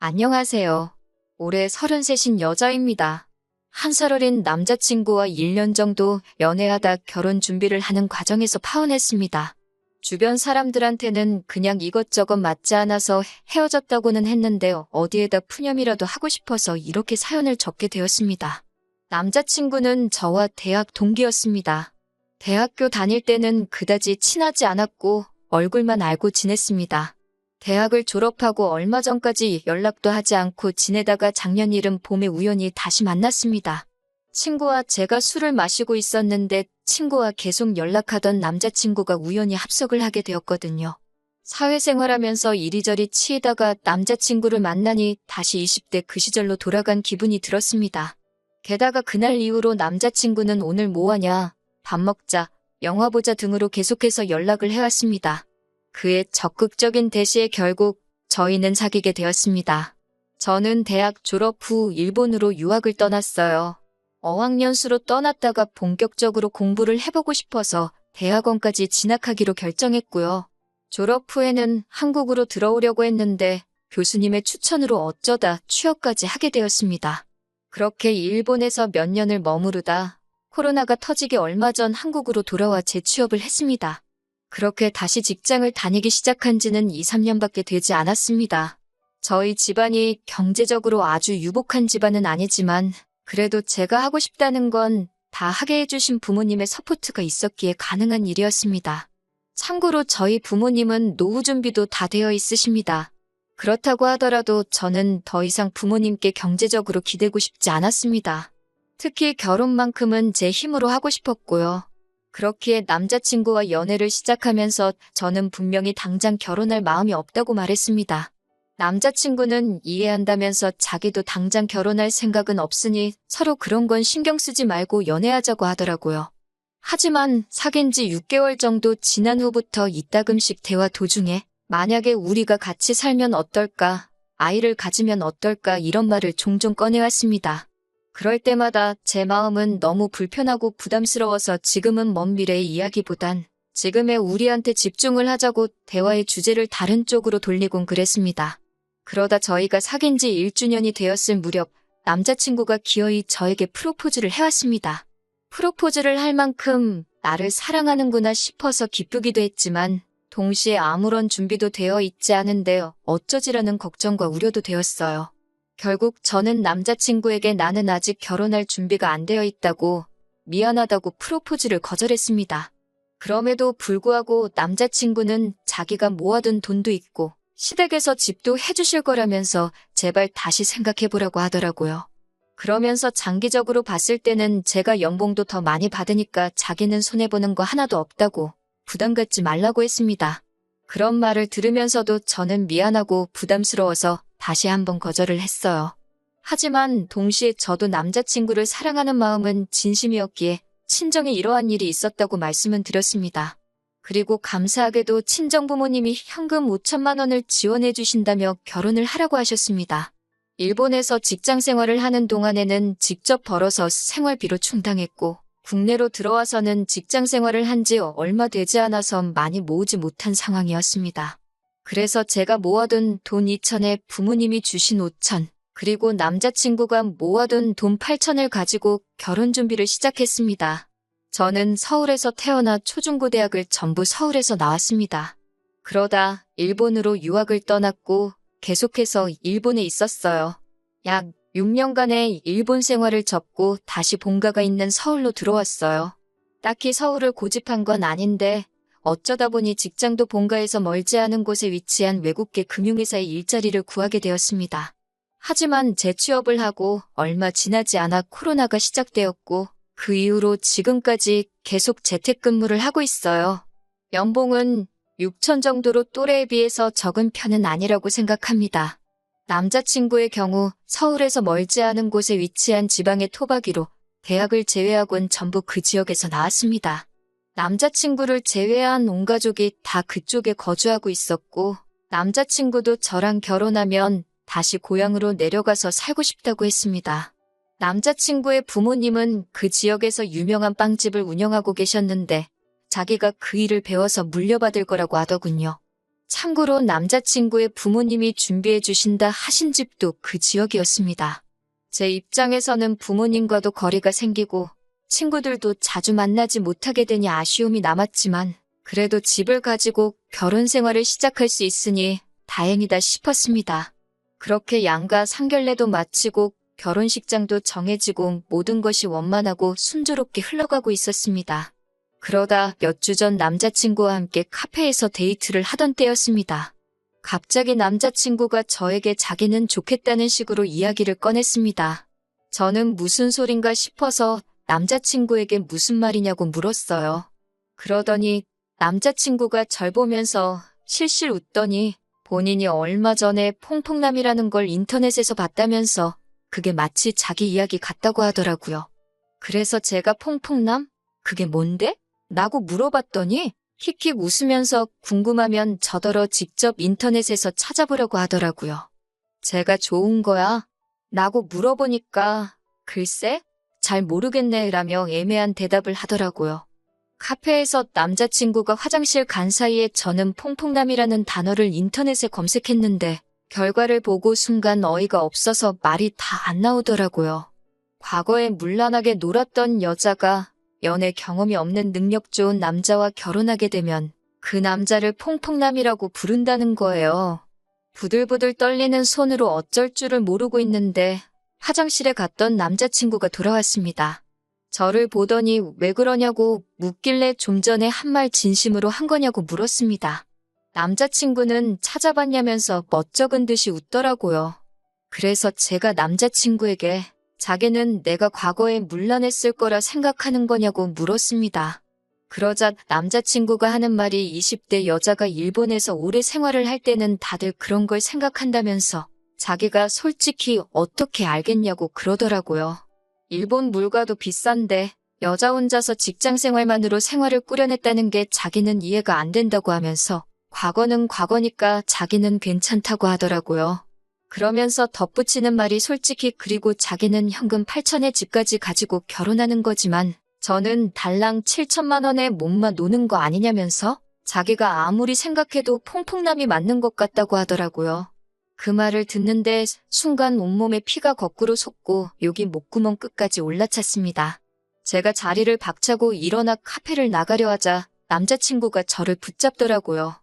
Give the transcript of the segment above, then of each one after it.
안녕하세요. 올해 33인 여자입니다. 한 살 어린 남자친구와 1년 정도 연애하다 결혼 준비를 하는 과정에서 파혼했습니다. 주변 사람들한테는 그냥 이것저것 맞지 않아서 헤어졌다고는 했는데 어디에다 푸념이라도 하고 싶어서 이렇게 사연을 적게 되었습니다. 남자친구는 저와 대학 동기였습니다. 대학교 다닐 때는 그다지 친하지 않았고 얼굴만 알고 지냈습니다. 대학을 졸업하고 얼마 전까지 연락도 하지 않고 지내다가 작년 이른 봄에 우연히 다시 만났습니다. 친구와 제가 술을 마시고 있었는데 친구와 계속 연락하던 남자친구가 우연히 합석을 하게 되었거든요. 사회생활하면서 이리저리 치이다가 남자친구를 만나니 다시 20대 그 시절로 돌아간 기분이 들었습니다. 게다가 그날 이후로 남자친구는 오늘 뭐하냐, 밥 먹자, 영화 보자 등으로 계속해서 연락을 해왔습니다. 그의 적극적인 대시에 결국 저희는 사귀게 되었습니다. 저는 대학 졸업 후 일본으로 유학을 떠났어요. 어학연수로 떠났다가 본격적으로 공부를 해보고 싶어서 대학원까지 진학하기로 결정했고요. 졸업 후에는 한국으로 들어오려고 했는데 교수님의 추천으로 어쩌다 취업까지 하게 되었습니다. 그렇게 일본에서 몇 년을 머무르다 코로나가 터지기 얼마 전 한국으로 돌아와 재취업을 했습니다. 그렇게 다시 직장을 다니기 시작한 지는 2, 3년밖에 되지 않았습니다. 저희 집안이 경제적으로 아주 유복한 집안은 아니지만 그래도 제가 하고 싶다는 건 다 하게 해주신 부모님의 서포트가 있었기에 가능한 일이었습니다. 참고로 저희 부모님은 노후 준비도 다 되어 있으십니다. 그렇다고 하더라도 저는 더 이상 부모님께 경제적으로 기대고 싶지 않았습니다. 특히 결혼만큼은 제 힘으로 하고 싶었고요. 그렇기에 남자친구와 연애를 시작하면서 저는 분명히 당장 결혼할 마음이 없다고 말했습니다. 남자친구는 이해한다면서 자기도 당장 결혼할 생각은 없으니 서로 그런 건 신경 쓰지 말고 연애하자고 하더라고요. 하지만 사귄 지 6개월 정도 지난 후부터 이따금씩 대화 도중에 만약에 우리가 같이 살면 어떨까, 아이를 가지면 어떨까 이런 말을 종종 꺼내왔습니다. 그럴 때마다 제 마음은 너무 불편하고 부담스러워서 지금은 먼 미래의 이야기보단 지금의 우리한테 집중을 하자고 대화의 주제를 다른 쪽으로 돌리곤 그랬습니다. 그러다 저희가 사귄 지 1주년이 되었을 무렵 남자친구가 기어이 저에게 프로포즈를 해왔습니다. 프로포즈를 할 만큼 나를 사랑하는구나 싶어서 기쁘기도 했지만 동시에 아무런 준비도 되어 있지 않은데 어쩌지라는 걱정과 우려도 되었어요. 결국 저는 남자친구에게 나는 아직 결혼할 준비가 안 되어 있다고 미안하다고 프로포즈를 거절했습니다. 그럼에도 불구하고 남자친구는 자기가 모아둔 돈도 있고 시댁에서 집도 해주실 거라면서 제발 다시 생각해보라고 하더라고요. 그러면서 장기적으로 봤을 때는 제가 연봉도 더 많이 받으니까 자기는 손해보는 거 하나도 없다고 부담 갖지 말라고 했습니다. 그런 말을 들으면서도 저는 미안하고 부담스러워서 다시 한번 거절을 했어요. 하지만 동시에 저도 남자친구를 사랑하는 마음은 진심이었기에 친정에 이러한 일이 있었다고 말씀은 드렸습니다. 그리고 감사하게도 친정부모님이 현금 5천만 원을 지원해 주신다며 결혼을 하라고 하셨습니다. 일본에서 직장 생활을 하는 동안에는 직접 벌어서 생활비로 충당했고 국내로 들어와서는 직장 생활을 한 지 얼마 되지 않아서 많이 모으지 못한 상황이었습니다. 그래서 제가 모아둔 돈 2천에 부모님이 주신 5천, 그리고 남자친구가 모아둔 돈 8천을 가지고 결혼 준비를 시작했습니다. 저는 서울에서 태어나 초중고대학을 전부 서울에서 나왔습니다. 그러다 일본으로 유학을 떠났고 계속해서 일본에 있었어요. 약 6년간의 일본 생활을 접고 다시 본가가 있는 서울로 들어왔어요. 딱히 서울을 고집한 건 아닌데 어쩌다 보니 직장도 본가에서 멀지 않은 곳에 위치한 외국계 금융회사의 일자리를 구하게 되었습니다. 하지만 재취업을 하고 얼마 지나지 않아 코로나가 시작되었고 그 이후로 지금까지 계속 재택근무를 하고 있어요. 연봉은 6천 정도로 또래에 비해서 적은 편은 아니라고 생각합니다. 남자친구의 경우 서울에서 멀지 않은 곳에 위치한 지방의 토박이로 대학을 제외하곤 전부 그 지역에서 나왔습니다. 남자친구를 제외한 온 가족이 다 그쪽에 거주하고 있었고 남자친구도 저랑 결혼하면 다시 고향으로 내려가서 살고 싶다고 했습니다. 남자친구의 부모님은 그 지역에서 유명한 빵집을 운영하고 계셨는데 자기가 그 일을 배워서 물려받을 거라고 하더군요. 참고로 남자친구의 부모님이 준비해 주신다 하신 집도 그 지역이었습니다. 제 입장에서는 부모님과도 거리가 생기고 친구들도 자주 만나지 못하게 되니 아쉬움이 남았지만 그래도 집을 가지고 결혼 생활을 시작할 수 있으니 다행이다 싶었습니다. 그렇게 양가 상견례도 마치고 결혼식장도 정해지고 모든 것이 원만하고 순조롭게 흘러가고 있었습니다. 그러다 몇 주 전 남자친구와 함께 카페에서 데이트를 하던 때였습니다. 갑자기 남자친구가 저에게 자기는 좋겠다는 식으로 이야기를 꺼냈습니다. 저는 무슨 소린가 싶어서 남자친구에게 무슨 말이냐고 물었어요. 그러더니 남자친구가 절 보면서 실실 웃더니 본인이 얼마 전에 퐁퐁남이라는 걸 인터넷에서 봤다면서 그게 마치 자기 이야기 같다고 하더라고요. 그래서 제가 퐁퐁남? 그게 뭔데? 라고 물어봤더니 킥킥 웃으면서 궁금하면 저더러 직접 인터넷에서 찾아보려고 하더라고요. 제가 좋은 거야? 라고 물어보니까 글쎄? 잘 모르겠네 라며 애매한 대답을 하더라고요. 카페에서 남자친구가 화장실 간 사이에 저는 퐁퐁남이라는 단어를 인터넷에 검색했는데 결과를 보고 순간 어이가 없어서 말이 다 안 나오더라고요. 과거에 문란하게 놀았던 여자가 연애 경험이 없는 능력 좋은 남자와 결혼하게 되면 그 남자를 퐁퐁남이라고 부른다는 거예요. 부들부들 떨리는 손으로 어쩔 줄을 모르고 있는데 화장실에 갔던 남자친구가 돌아왔습니다. 저를 보더니 왜 그러냐고 묻길래 좀 전에 한 말 진심으로 한 거냐고 물었습니다. 남자친구는 찾아봤냐면서 멋쩍은 듯이 웃더라고요. 그래서 제가 남자친구에게 자기는 내가 과거에 문란했을 거라 생각하는 거냐고 물었습니다. 그러자 남자친구가 하는 말이 20대 여자가 일본에서 오래 생활을 할 때는 다들 그런 걸 생각한다면서 자기가 솔직히 어떻게 알겠냐고 그러더라고요. 일본 물가도 비싼데 여자 혼자서 직장 생활만으로 생활을 꾸려냈다는 게 자기는 이해가 안 된다고 하면서 과거는 과거니까 자기는 괜찮다고 하더라고요. 그러면서 덧붙이는 말이 솔직히 그리고 자기는 현금 8천에 집까지 가지고 결혼하는 거지만 저는 달랑 7천만 원에 몸만 노는 거 아니냐면서 자기가 아무리 생각해도 퐁퐁남이 맞는 것 같다고 하더라고요. 그 말을 듣는데 순간 온몸에 피가 거꾸로 솟고 욕이 목구멍 끝까지 올라찼습니다. 제가 자리를 박차고 일어나 카페를 나가려 하자 남자친구가 저를 붙잡더라고요.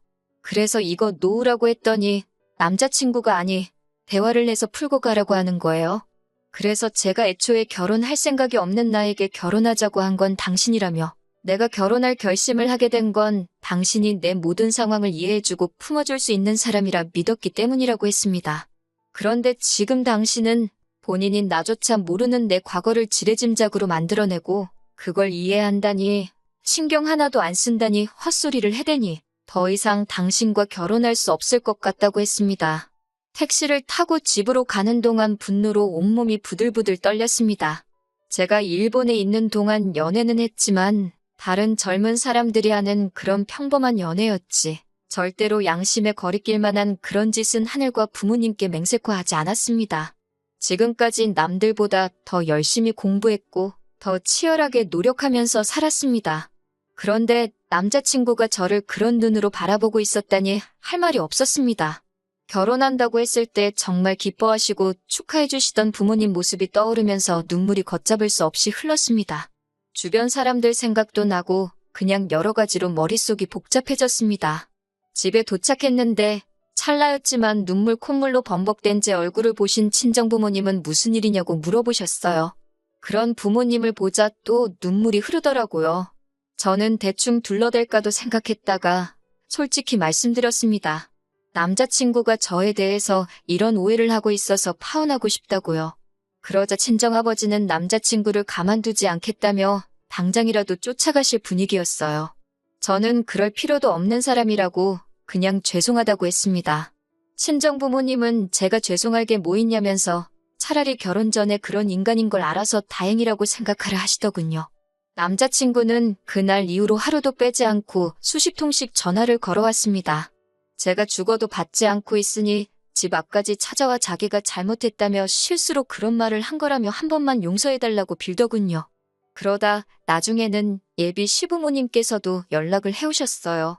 그래서 이거 놓으라고 했더니 남자친구가 아니 대화를 해서 풀고 가라고 하는 거예요. 그래서 제가 애초에 결혼할 생각이 없는 나에게 결혼하자고 한 건 당신이라며 내가 결혼할 결심을 하게 된 건 당신이 내 모든 상황을 이해해주고 품어줄 수 있는 사람이라 믿었기 때문이라고 했습니다. 그런데 지금 당신은 본인이 나조차 모르는 내 과거를 지레짐작으로 만들어내고 그걸 이해한다니 신경 하나도 안 쓴다니 헛소리를 해대니 더 이상 당신과 결혼할 수 없을 것 같다고 했습니다. 택시를 타고 집으로 가는 동안 분노로 온몸이 부들부들 떨렸습니다. 제가 일본에 있는 동안 연애는 했지만 다른 젊은 사람들이 하는 그런 평범한 연애였지. 절대로 양심에 거리낄 만한 그런 짓은 하늘과 부모님께 맹세코하지 않았습니다. 지금까지 남들보다 더 열심히 공부했고 더 치열하게 노력하면서 살았습니다. 그런데 남자친구가 저를 그런 눈으로 바라보고 있었다니 할 말이 없었습니다. 결혼한다고 했을 때 정말 기뻐하시고 축하해 주시던 부모님 모습이 떠오르면서 눈물이 걷잡을 수 없이 흘렀습니다. 주변 사람들 생각도 나고 그냥 여러 가지로 머릿속이 복잡해졌습니다. 집에 도착했는데 찰나였지만 눈물 콧물로 범벅된 제 얼굴을 보신 친정부모님은 무슨 일이냐고 물어보셨어요. 그런 부모님을 보자 또 눈물이 흐르더라고요. 저는 대충 둘러댈까도 생각했다가 솔직히 말씀드렸습니다. 남자친구가 저에 대해서 이런 오해를 하고 있어서 파혼하고 싶다고요. 그러자 친정아버지는 남자친구를 가만두지 않겠다며 당장이라도 쫓아가실 분위기였어요. 저는 그럴 필요도 없는 사람이라고 그냥 죄송하다고 했습니다. 친정부모님은 제가 죄송할 게 뭐 있냐면서 차라리 결혼 전에 그런 인간인 걸 알아서 다행이라고 생각하라 하시더군요. 남자친구는 그날 이후로 하루도 빼지 않고 수십 통씩 전화를 걸어왔습니다. 제가 죽어도 받지 않고 있으니 집 앞까지 찾아와 자기가 잘못했다며 실수로 그런 말을 한 거라며 한 번만 용서해달라고 빌더군요. 그러다 나중에는 예비 시부모님께서도 연락을 해오셨어요.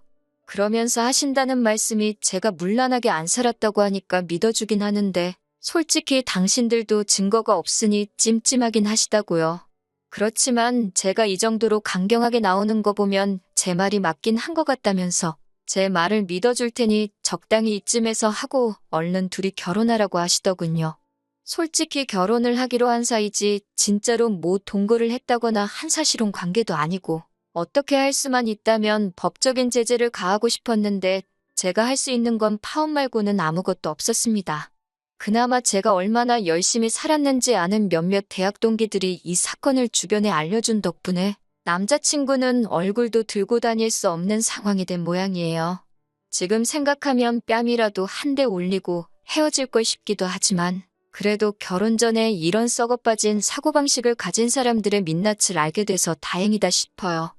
그러면서 하신다는 말씀이 제가 문란하게 안 살았다고 하니까 믿어주긴 하는데 솔직히 당신들도 증거가 없으니 찜찜하긴 하시다고요. 그렇지만 제가 이 정도로 강경하게 나오는 거 보면 제 말이 맞긴 한 것 같다면서 제 말을 믿어줄 테니 적당히 이쯤에서 하고 얼른 둘이 결혼하라고 하시더군요. 솔직히 결혼을 하기로 한 사이지 진짜로 뭐 동거를 했다거나 한사실혼 관계도 아니고 어떻게 할 수만 있다면 법적인 제재를 가하고 싶었는데 제가 할 수 있는 건 파혼 말고는 아무것도 없었습니다. 그나마 제가 얼마나 열심히 살았는지 아는 몇몇 대학 동기들이 이 사건을 주변에 알려준 덕분에 남자친구는 얼굴도 들고 다닐 수 없는 상황이 된 모양이에요. 지금 생각하면 뺨이라도 한 대 올리고 헤어질 걸 싶기도 하지만 그래도 결혼 전에 이런 썩어빠진 사고방식을 가진 사람들의 민낯을 알게 돼서 다행이다 싶어요.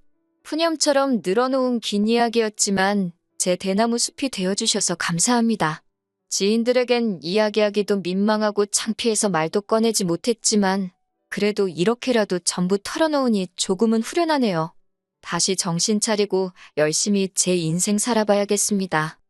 푸념처럼 늘어놓은 긴 이야기였지만 제 대나무 숲이 되어주셔서 감사합니다. 지인들에겐 이야기하기도 민망하고 창피해서 말도 꺼내지 못했지만 그래도 이렇게라도 전부 털어놓으니 조금은 후련하네요. 다시 정신 차리고 열심히 제 인생 살아봐야겠습니다.